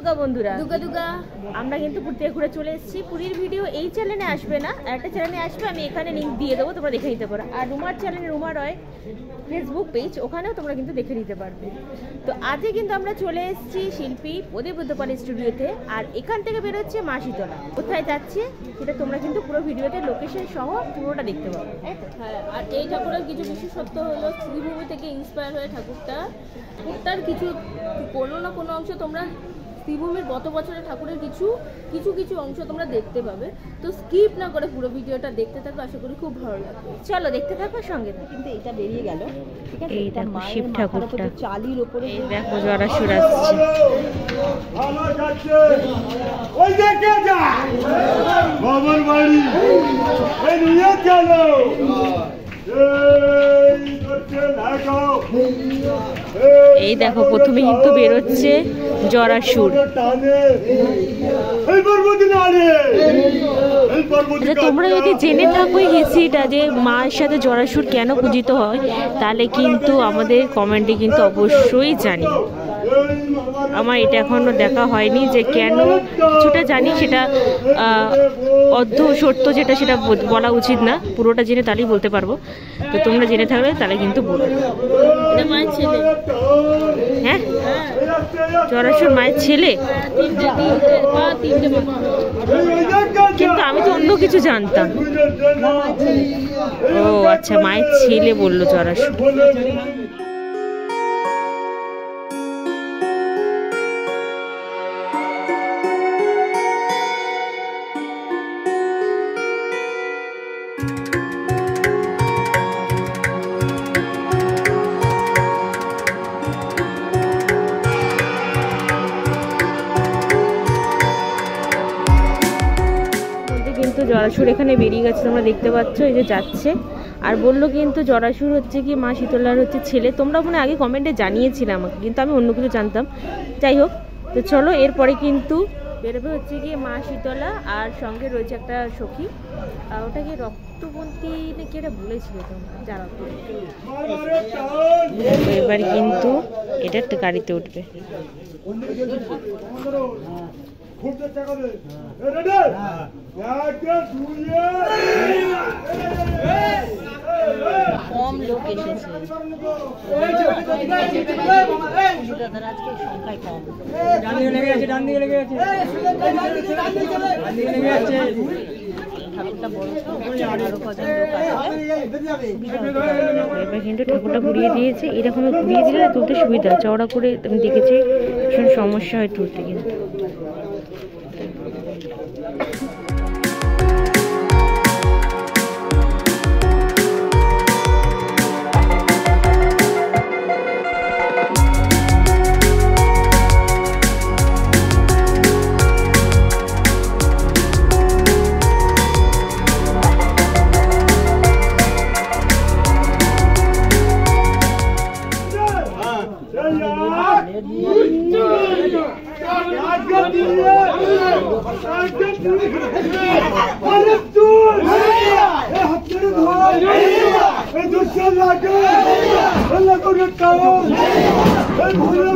দুগা বন্ধুরা, দুগা দুগা আমরা কিন্তু পুরী থেকে ঘুরে চলে এসেছি। পুরীর ভিডিও এই চ্যানেলে আসবে না, একটা চ্যানেলে আসবে, আমি এখানে লিঙ্ক দিয়ে দেবো, তোমরা দেখে নিতে পারো। আর রুমার চ্যানেল রুমা রয় ফেসবুক পেজ, ওখানেও তোমরা কিন্তু দেখে নিতে পারবে। তো আজকে কিন্তু আমরা চলে এসেছি শিল্পী প্রদীপ রুদ্রপালের স্টুডিওতে, আর এখান থেকে বেরোচ্ছে মা শীতলা। কোথায় যাচ্ছে সেটা তোমরা কিন্তু পুরো ভিডিওতে লোকেশন সহ পুরোটা দেখতে পাবে। হ্যাঁ, আর এই ঠাকুরের কিছু বিশেষত্ব হলো শ্রীভূমি থেকে ইন্সপায়ার হয়ে ঠাকুরটার কিছু কোনো না কোনো অংশ তোমরা শ্রীভূমির গত বছরের ঠাকুরের কিছু অংশ তোমরা দেখতে পাবে। তো স্কিপ না করে পুরো ভিডিওটা দেখতে থাকো, আশা করি খুব ভালো লাগবে। চলো দেখতে থাকো, সঙ্গে থাকো। কিন্তু এটা বেরিয়ে গেল, ঠিক আছে? এই দেখো শিব ঠাকুরটা, চালির উপরে এই দেখো জরাসুর আসছে। ভালো যাচ্ছে, ওই দেখে যা বাবার বাড়ি, এই নিয়ে চলো, এই দেখো প্রথমে কিন্তু বেরোচ্ছে জরাসুর। তোমরা যদি জেনে থাকো এই হিস্ট্রিটা যে মায়ের সাথে জরাসুর কেন পূজিত হয়, তাহলে কিন্তু আমাদের কমেন্টে কিন্তু অবশ্যই জানিও। আমার এটা এখনো দেখা হয়নি যে কেন, কিছুটা জানি, সেটা অর্ধ সত্য যেটা সেটা বলা উচিত না, পুরোটা জেনে তাহলেই বলতে পারবো। তো তোমরা জেনে থাকলে তাহলে কিন্তু বলো। মায়ের ছেলে, হ্যাঁ জরাসুর মায়ের ছেলে, কিন্তু আমি তো অন্য কিছু জানতাম। ও আচ্ছা, মায়ের ছেলে বললো জরাসুর। জরাসুর এখানে বেরিয়ে গেছে, তোমরা দেখতে পাচ্ছ, এই যে যাচ্ছে। আর বললো কিন্তু জরাসুর হচ্ছে কি মা শীতলার হচ্ছে ছেলে। তোমরা মনে আগে কমেন্টে জানিয়েছিলে আমাকে, কিন্তু আমি অন্য কিছু জানতাম। যাই হোক, তো চলো এরপরে কিন্তু বেরোবে হচ্ছে কি মা শীতলা, আর সঙ্গে রয়েছে একটা সখী, ওটা কি রক্তবন্তী নাকি এটা বলেছিল তোমরা যারা। এবার কিন্তু এটা একটা গাড়িতে উঠবে। কম লোক এসেছে, সংখ্যায় কম। ঠাকুরটা বড়, আরো কজন লোক এবার কিন্তু ঠাকুরটা ঘুরিয়ে দিয়েছে। এরকম ঘুরিয়ে দিলে তুলতে সুবিধা, চওড়া করে আমি দেখেছি ভীষণ সমস্যা হয় তুলতে কিন্তু।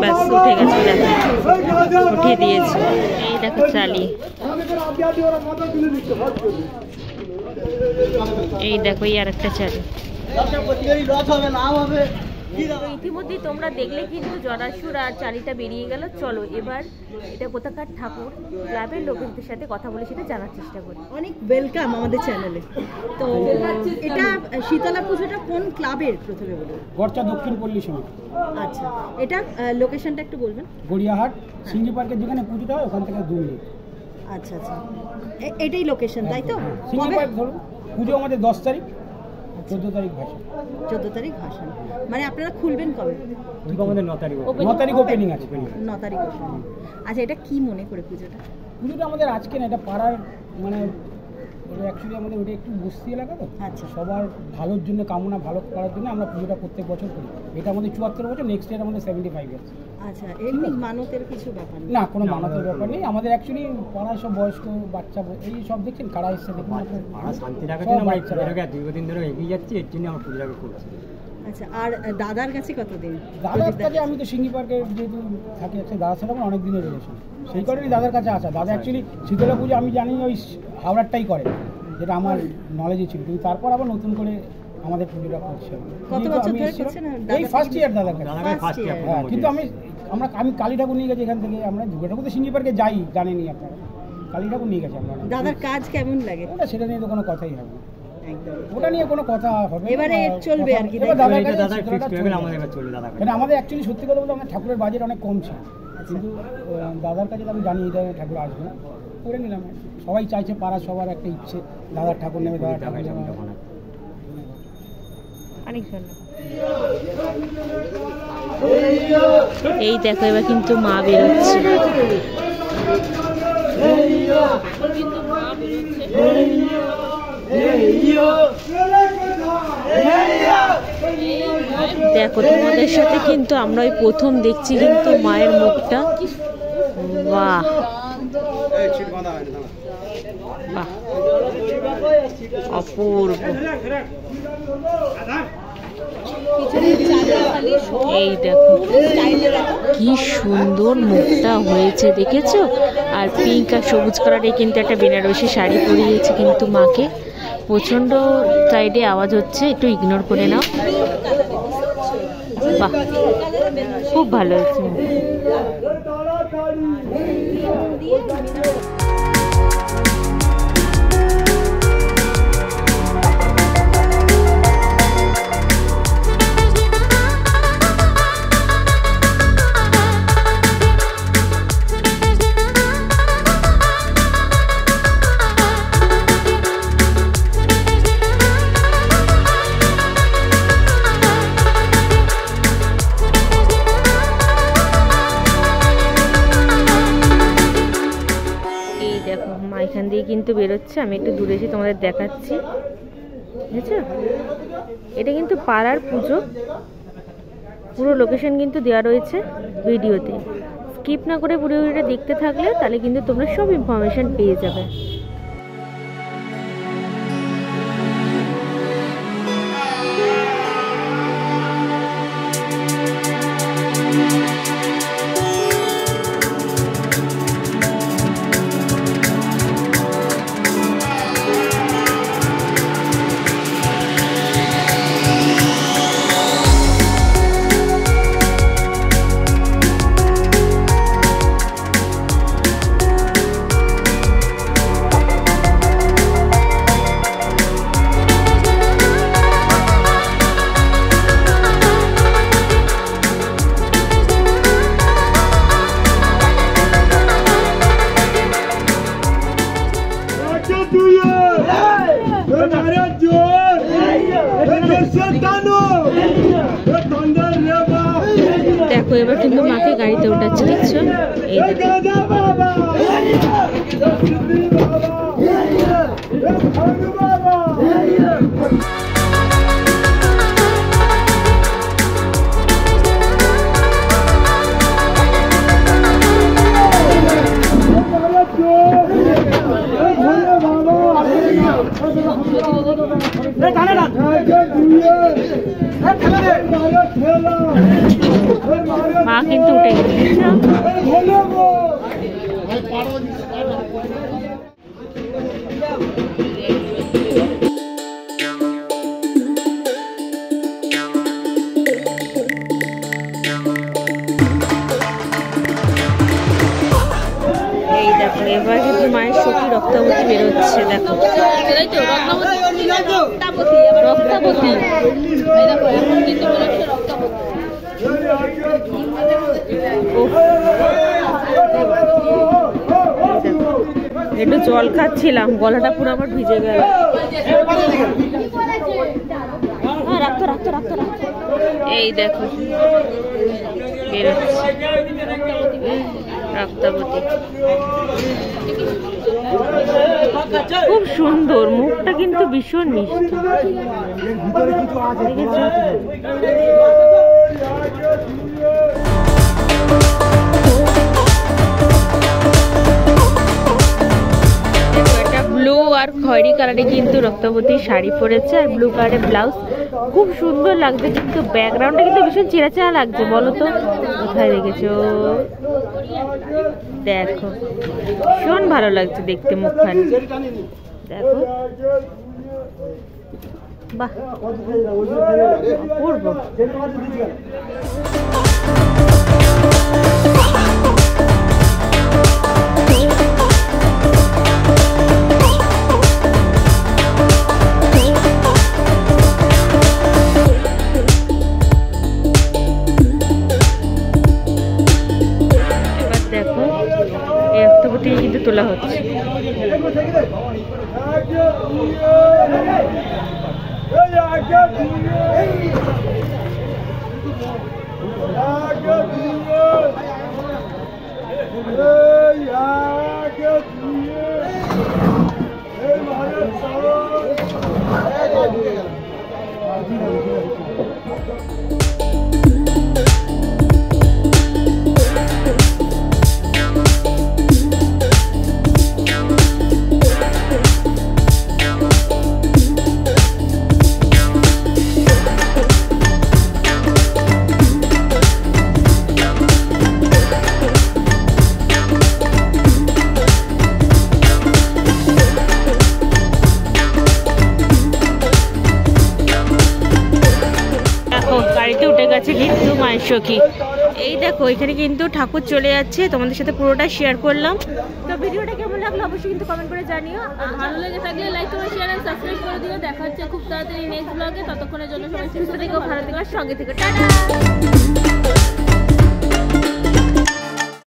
ব্যাস উঠে গেছে, উঠিয়ে দিয়েছে। এই দেখো চালি, এই দেখো এই আর একটা চালি। ইতিমধ্যেই তোমরা দেখলে কিন্তু জরাসুর আর চালিটা বেরিয়ে গেল। চলো এবার এটা কোথাকার ঠাকুর, ক্লাবের লোকদের সাথে কথা বলে সেটা জানার চেষ্টা করি। অনেক ওয়েলকাম আমাদের চ্যানেলে। তো এটা শীতলা পুজোটা কোন ক্লাবের প্রথমে বলুন? গড়চা দক্ষিণ পল্লী সমিতি। আচ্ছা, এটা লোকেশনটা একটু বলবেন? গড়িয়াহাট সিঙ্গি পার্কের যেখানে পুজোটা হয় ওখান থেকে 2 মিনিট। আচ্ছা আচ্ছা, এটাই লোকেশন, তাই তো? সিঙ্গি পার্ক ধরুন, পুজো আমাদের 10 তারিখ, 14 তারিখ ভাষণ। 14 তারিখ ভাষণ, মানে আপনারা খুলবেন কবে? আমাদের 9 তারিখ ওপেনিং আছে। 9 তারিখ ওপেনিং। আচ্ছা, এটা কি মনে করে পুজোটা? পুজোটা আমাদের আজকে না, এটা পাড়ার মানে অ্যাকচুয়ালি আমাদের ওটা একটু বস্তি এলাকা, তো আচ্ছা, সবার ভালোর জন্য, কামনা ভালো করার জন্য আমরা পুজোটা প্রত্যেক বছর করি। এটা আমাদের 74 বছর, নেক্সট ইয়ার আমাদের 75 ইয়ার্স। আচ্ছা, এমনি মানতের কিছু ব্যাপার না, কোনো মানতের ব্যাপার নেই আমাদের। অ্যাকচুয়ালি পাড়ায় সব বয়স্ক বাচ্চা এই সব দেখছেন, কারা এসছে দেখুন, পাড়া শান্তি রাখার জন্য আমরা দীর্ঘদিন ধরে এগিয়ে যাচ্ছি, এর জন্য আমরা পুজোটাকে করছি। আচ্ছা, আর দাদার কাছে কতদিন? দাদার কাছে আমি তো সিঙ্গি পার্কে যেহেতু থাকি, একটা দাদার সাথে আমার অনেক দিনের রিলেশন, সেই কারণেই দাদার কাছে আসা। দাদা অ্যাকচুয়ালি শীতলা পুজো আমি জানি ওই হাওড়ারটাই করে, যেটা আমার নলেজে ছিল, কিন্তু তারপর আবার নতুন করে আমাদের পুজোটা করছে। কত বছর ধরে করছেন? এই ফার্স্ট ইয়ার দাদার কাছে। First year। হ্যাঁ, কিন্তু আমি কালী ঠাকুর নিয়ে গেছি এখান থেকে, আমরা দুর্গা ঠাকুর তো সিঙ্গি পার্কে যাই, জানেনি আপনারা, কালী ঠাকুর নিয়ে গেছি আমরা। দাদার কাজ কেমন লাগে? ওটা সেটা নিয়ে তো কোনো কথাই হবে না, একদম। ওটা নিয়ে কোনো কথা হবে না। এবারে চলবে আর কি, এবার দাদার কাছে দাদার শীতলাটা fixed চলবে। হয়ে গেলে আমাদের এবার চলবে দাদার কাছে। মানে আমাদের অ্যাকচুয়ালি সত্যি কথা বলতে আমাদের ঠাকুরের বাজেট অনেক কম ছিল, কিন্তু দাদার কাছে তো আমি জানি এটা ঠাকুর আসবে, করে নিলাম। সবাই চাইছে, পাড়ার সবার একটা ইচ্ছে দাদার ঠাকুর নেবে, দাদার ঠাকুর নেবে। অনেক ধন্যবাদ। এই দেখো এবার কিন্তু মা বেরোচ্ছে। দেখো তোমাদের সাথে কিন্তু আমরা ওই প্রথম দেখছি কিন্তু মায়ের মুখটা। বাহ বাহ, অপূর্ব। এই দেখো কি সুন্দর মুখটা হয়েছে, দেখেছো? আর পিঙ্ক আর সবুজ কালারে কিন্তু একটা বেনারসি শাড়ি পরিয়েছে কিন্তু মাকে। প্রচন্ড সাইডে আওয়াজ হচ্ছে, একটু ইগনোর করে নাও। বাহ, খুব ভালো হয়েছে। এখান দিয়ে কিন্তু বেরোচ্ছে, আমি একটু দূরে এসে তোমাদের দেখাচ্ছি, বুঝেছো? এটা কিন্তু পাড়ার পুজো, পুরো লোকেশন কিন্তু দেওয়া রয়েছে ভিডিওতে। স্কিপ না করে পুরো ভিডিওটা দেখতে থাকলে তাহলে কিন্তু তোমরা সব ইনফরমেশন পেয়ে যাবে। দেখো এবার কিন্তু মাকে গাড়িতে উঠাচ্ছে, দেখছো? এই মা কিন্তু উঠে গেছে। এই দেখো এবার কিন্তু মায়ের সখী রক্তাবতী বেরোচ্ছে, দেখো রক্তাবতী। একটু জল খাচ্ছিলাম, গলাটা পুরো আমার ভিজে গেল। রাখতো রাখতো রাখতো রাখতো। এই দেখো বেরোচ্ছে রক্তাবতী, খুব সুন্দর, মুখটা কিন্তু ভীষণ মিষ্টি। ব্লু আর খয়েরি কালারে কিন্তু রক্তবতী শাড়ি পরেছে আর ব্লু কালারের ব্লাউজ, খুব সুন্দর লাগছে। কিন্তু ব্যাকগ্রাউন্ডটা কিন্তু ভীষণ চেরা চেরা লাগছে, বলো তো কোথায় রেখেছো? দেখো ভীষণ ভালো লাগছে দেখতে মুখখানি, দেখো বাহ অপূর্ব। দেখো এই রক্তবতী কিন্তু তোলা হচ্ছে। গাড়িতে উঠে গেছে কিন্তু মায়ের সখী। এই দেখো এখানে কিন্তু ঠাকুর চলে যাচ্ছে, তোমাদের সাথে পুরোটা শেয়ার করলাম। তো ভিডিওটা কেমন লাগলো অবশ্যই কিন্তু কমেন্ট করে জানিও, আর ভালো লেগে থাকলে লাইক করে শেয়ার আর সাবস্ক্রাইব করে দিও। দেখা হচ্ছে খুব তাড়াতাড়ি নেক্সট ব্লগে। ততক্ষণের জন্য সবাই সুস্থ থেকো, ভালো থেকো, সঙ্গে থেকো, টাটা।